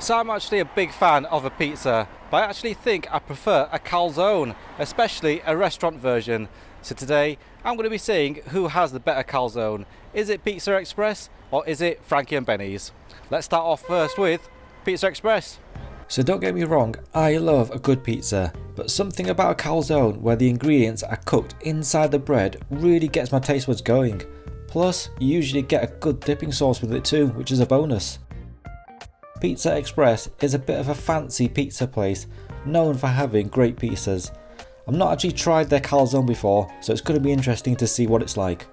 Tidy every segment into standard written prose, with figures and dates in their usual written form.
So I'm actually a big fan of a pizza, but I actually think I prefer a calzone, especially a restaurant version. So today I'm going to be seeing who has the better calzone. Is it Pizza Express or is it Frankie and Benny's? Let's start off first with Pizza Express. So don't get me wrong, I love a good pizza, but something about a calzone where the ingredients are cooked inside the bread really gets my taste buds going. Plus, you usually get a good dipping sauce with it too, which is a bonus. Pizza Express is a bit of a fancy pizza place, known for having great pizzas. I've not actually tried their calzone before, so it's going to be interesting to see what it's like.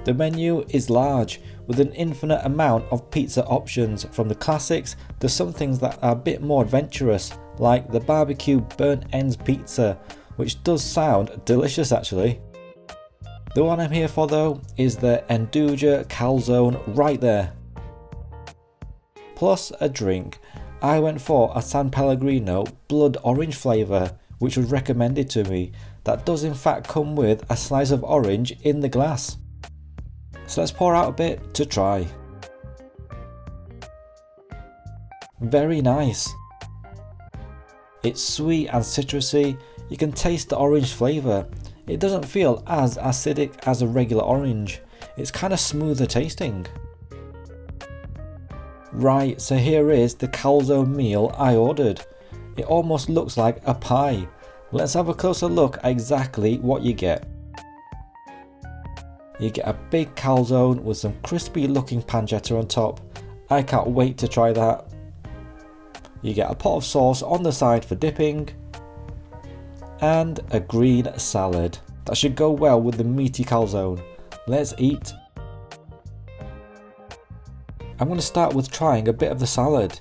The menu is large, with an infinite amount of pizza options, from the classics to some things that are a bit more adventurous, like the barbecue burnt ends pizza, which does sound delicious actually. The one I'm here for though is the Nando calzone right there. Plus a drink. I went for a San Pellegrino blood orange flavour, which was recommended to me, that does in fact come with a slice of orange in the glass. So let's pour out a bit to try. Very nice. It's sweet and citrusy. You can taste the orange flavour. It doesn't feel as acidic as a regular orange. It's kind of smoother tasting. Right, so here is the calzone meal I ordered. It almost looks like a pie. Let's have a closer look at exactly what you get. You get a big calzone with some crispy looking pancetta on top. I can't wait to try that. You get a pot of sauce on the side for dipping. And a green salad. That should go well with the meaty calzone. Let's eat. I'm going to start with trying a bit of the salad.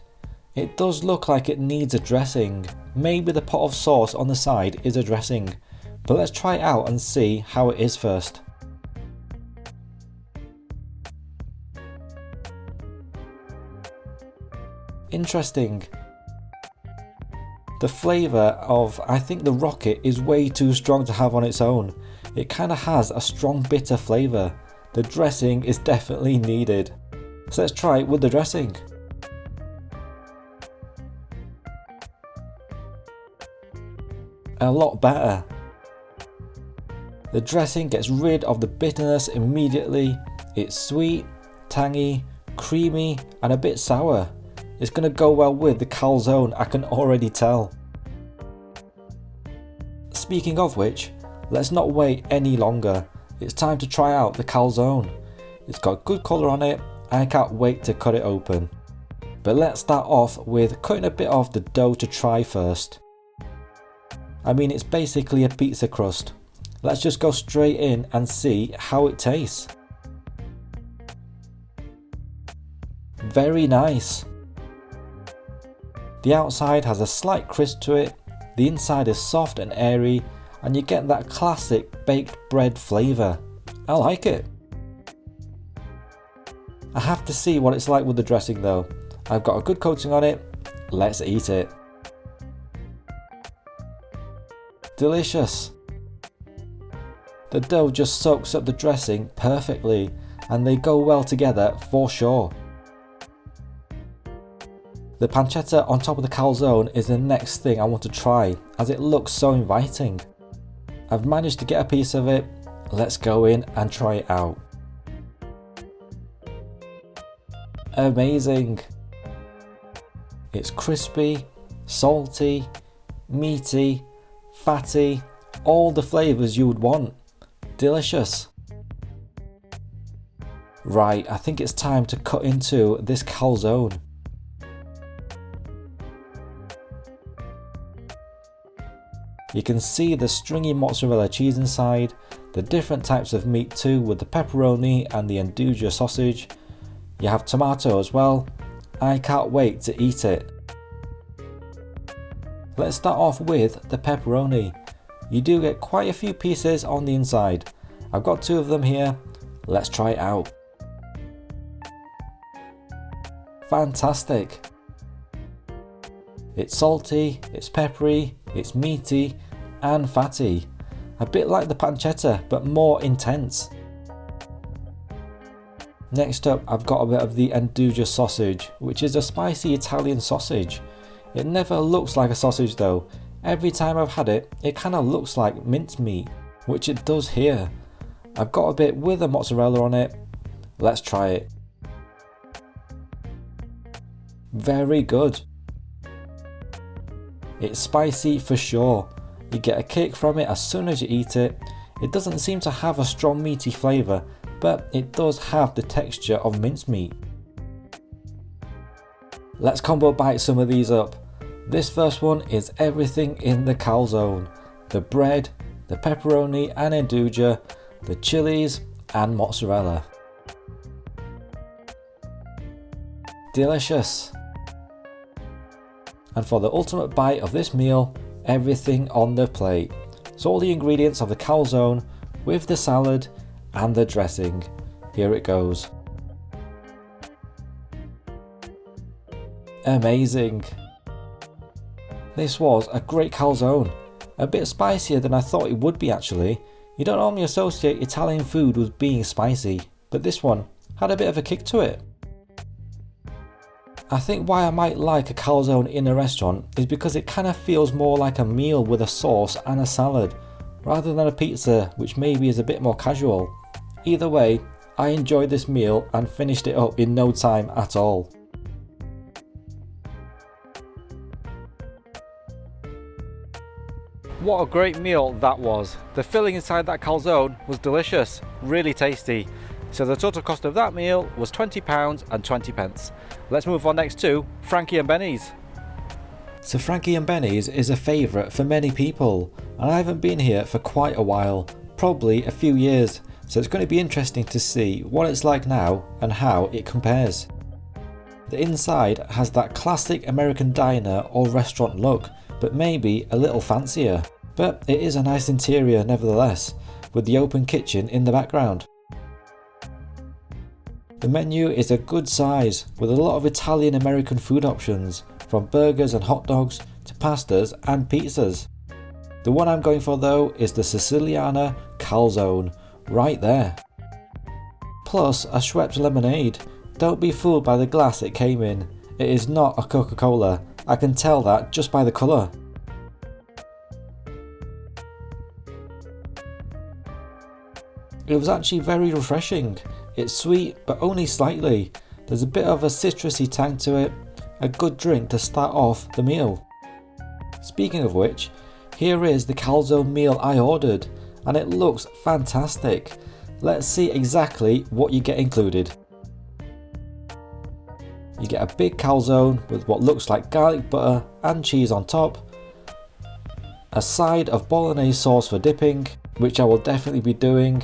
It does look like it needs a dressing. Maybe the pot of sauce on the side is a dressing. But let's try it out and see how it is first. Interesting. The flavour of, I think the rocket is way too strong to have on its own. It kind of has a strong bitter flavour. The dressing is definitely needed. So let's try it with the dressing. A lot better. The dressing gets rid of the bitterness immediately. It's sweet, tangy, creamy and a bit sour. It's going to go well with the calzone, I can already tell. Speaking of which, let's not wait any longer. It's time to try out the calzone. It's got good colour on it. I can't wait to cut it open. But let's start off with cutting a bit of the dough to try first. I mean, it's basically a pizza crust. Let's just go straight in and see how it tastes. Very nice. The outside has a slight crisp to it, the inside is soft and airy, and you get that classic baked bread flavour. I like it. I have to see what it's like with the dressing though. I've got a good coating on it. Let's eat it. Delicious. The dough just soaks up the dressing perfectly, and they go well together for sure. The pancetta on top of the calzone is the next thing I want to try, as it looks so inviting. I've managed to get a piece of it. Let's go in and try it out. Amazing. It's crispy, salty, meaty, fatty, all the flavours you would want. Delicious. Right, I think it's time to cut into this calzone. You can see the stringy mozzarella cheese inside, the different types of meat too, with the pepperoni and the Nando sausage. You have tomato as well. I can't wait to eat it. Let's start off with the pepperoni. You do get quite a few pieces on the inside. I've got 2 of them here. Let's try it out. Fantastic. It's salty, it's peppery, it's meaty and fatty. A bit like the pancetta, but more intense. Next up, I've got a bit of the Nando sausage, which is a spicy Italian sausage. It never looks like a sausage though. Every time I've had it, it kind of looks like mincemeat, which it does here. I've got a bit with a mozzarella on it. Let's try it. Very good. It's spicy for sure. You get a kick from it as soon as you eat it. It doesn't seem to have a strong meaty flavour, but it does have the texture of mincemeat. Let's combo bite some of these up. This first one is everything in the calzone. The bread, the pepperoni and Nando, the chilies and mozzarella. Delicious. And for the ultimate bite of this meal, everything on the plate. So all the ingredients of the calzone with the salad and the dressing. Here it goes. Amazing. This was a great calzone. A bit spicier than I thought it would be actually. You don't normally associate Italian food with being spicy, but this one had a bit of a kick to it. I think why I might like a calzone in a restaurant is because it kind of feels more like a meal with a sauce and a salad, rather than a pizza which maybe is a bit more casual. Either way, I enjoyed this meal and finished it up in no time at all. What a great meal that was. The filling inside that calzone was delicious, really tasty. So the total cost of that meal was £20.20. Let's move on next to Frankie Benny's. So Frankie Benny's is a favourite for many people, and I haven't been here for quite a while, probably a few years, so it's going to be interesting to see what it's like now and how it compares. The inside has that classic American diner or restaurant look, but maybe a little fancier. But it is a nice interior nevertheless, with the open kitchen in the background. The menu is a good size with a lot of Italian American food options, from burgers and hot dogs to pastas and pizzas. The one I'm going for though is the Siciliana Calzone, right there. Plus a Schweppes lemonade. Don't be fooled by the glass it came in. It is not a Coca-Cola. I can tell that just by the colour. It was actually very refreshing. It's sweet but only slightly. There's a bit of a citrusy tang to it. A good drink to start off the meal. Speaking of which, here is the calzone meal I ordered and it looks fantastic. Let's see exactly what you get included. You get a big calzone with what looks like garlic butter and cheese on top, a side of bolognese sauce for dipping, which I will definitely be doing,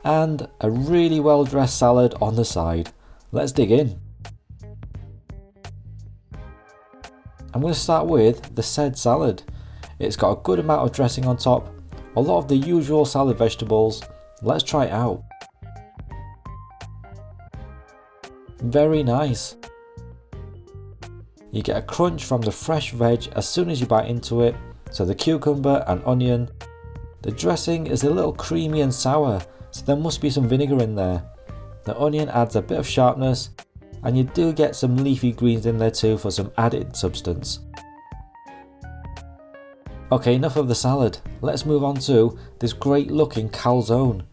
and a really well dressed salad on the side. Let's dig in. I'm going to start with the said salad. It's got a good amount of dressing on top, a lot of the usual salad vegetables. Let's try it out. Very nice. You get a crunch from the fresh veg as soon as you bite into it, so the cucumber and onion. The dressing is a little creamy and sour, so there must be some vinegar in there. The onion adds a bit of sharpness, and you do get some leafy greens in there too for some added substance. Okay, enough of the salad. Let's move on to this great looking calzone.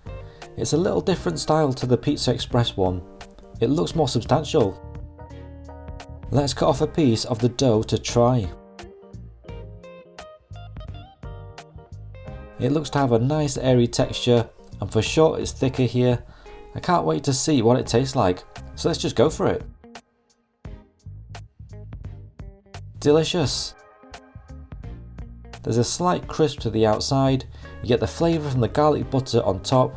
It's a little different style to the Pizza Express one. It looks more substantial. Let's cut off a piece of the dough to try. It looks to have a nice airy texture, and for sure it's thicker here. I can't wait to see what it tastes like, so let's just go for it. Delicious. There's a slight crisp to the outside, you get the flavour from the garlic butter on top.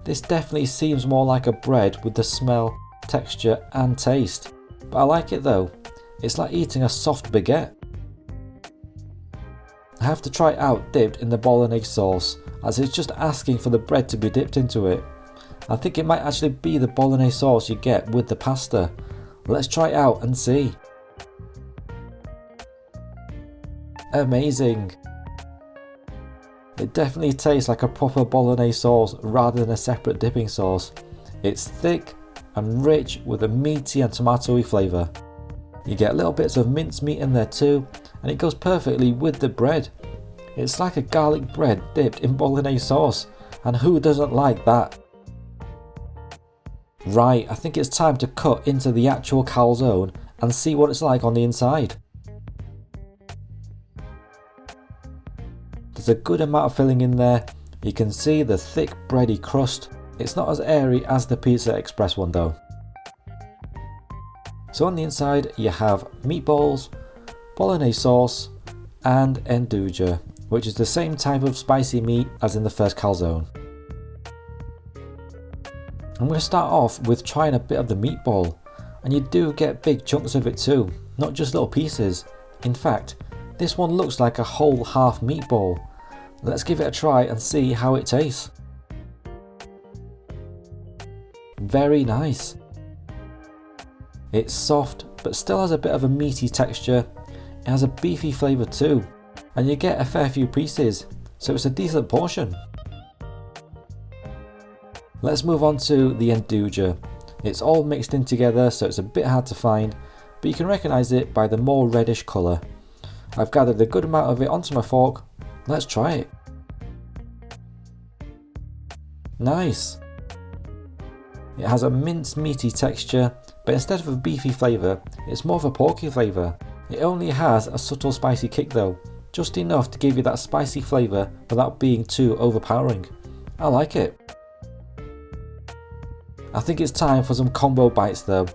This definitely seems more like a bread with the smell, texture and taste, but I like it though. It's like eating a soft baguette. I have to try it out dipped in the bolognese sauce, as it's just asking for the bread to be dipped into it. I think it might actually be the bolognese sauce you get with the pasta. Let's try it out and see. Amazing. It definitely tastes like a proper bolognese sauce rather than a separate dipping sauce. It's thick and rich with a meaty and tomatoey flavour. You get little bits of mincemeat in there too, and it goes perfectly with the bread. It's like a garlic bread dipped in bolognese sauce, and who doesn't like that? Right, I think it's time to cut into the actual calzone and see what it's like on the inside. There's a good amount of filling in there. You can see the thick bready crust. It's not as airy as the Pizza Express one though. So on the inside you have meatballs, bolognese sauce and nduja, which is the same type of spicy meat as in the first calzone. I'm going to start off with trying a bit of the meatball, and you do get big chunks of it too, not just little pieces. In fact, this one looks like a whole half meatball. Let's give it a try and see how it tastes. Very nice. It's soft but still has a bit of a meaty texture. It has a beefy flavour too, and you get a fair few pieces, so it's a decent portion. Let's move on to the nduja. It's all mixed in together, so it's a bit hard to find, but you can recognise it by the more reddish colour. I've gathered a good amount of it onto my fork. Let's try it. Nice. It has a minced meaty texture, but instead of a beefy flavour, it's more of a porky flavour. It only has a subtle spicy kick though, just enough to give you that spicy flavour without being too overpowering. I like it. I think it's time for some combo bites though.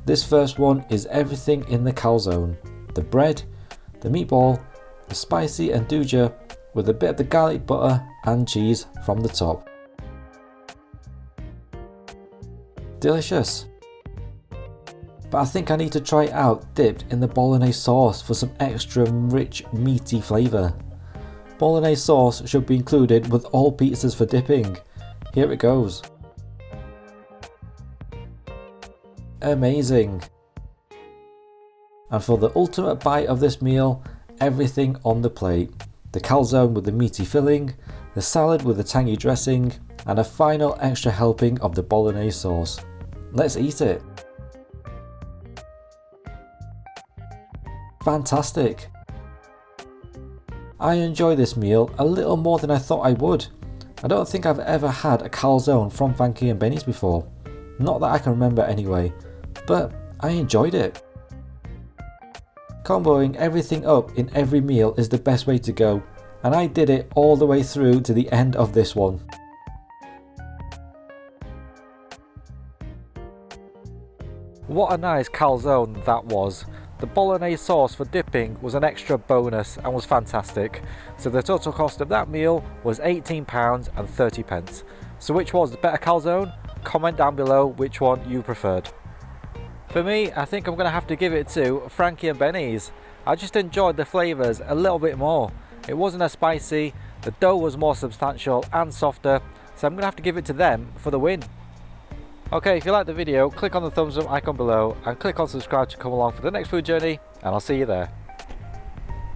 This first one is everything in the calzone. The bread, the meatball, the spicy nduja with a bit of the garlic butter and cheese from the top. Delicious. But I think I need to try it out dipped in the bolognese sauce for some extra rich meaty flavour. Bolognese sauce should be included with all pizzas for dipping. Here it goes. Amazing. And for the ultimate bite of this meal, everything on the plate. The calzone with the meaty filling, the salad with the tangy dressing, and a final extra helping of the bolognese sauce. Let's eat it. Fantastic. I enjoy this meal a little more than I thought I would. I don't think I've ever had a calzone from Frankie Benny's before. Not that I can remember anyway, but I enjoyed it. Comboing everything up in every meal is the best way to go, and I did it all the way through to the end of this one. What a nice calzone that was. The bolognese sauce for dipping was an extra bonus and was fantastic. So the total cost of that meal was £18.30. So which was the better calzone? Comment down below which one you preferred. For me, I think I'm going to have to give it to Frankie and Benny's. I just enjoyed the flavours a little bit more. It wasn't as spicy, the dough was more substantial and softer, so I'm going to have to give it to them for the win. Okay, if you liked the video, click on the thumbs up icon below and click on subscribe to come along for the next food journey, and I'll see you there.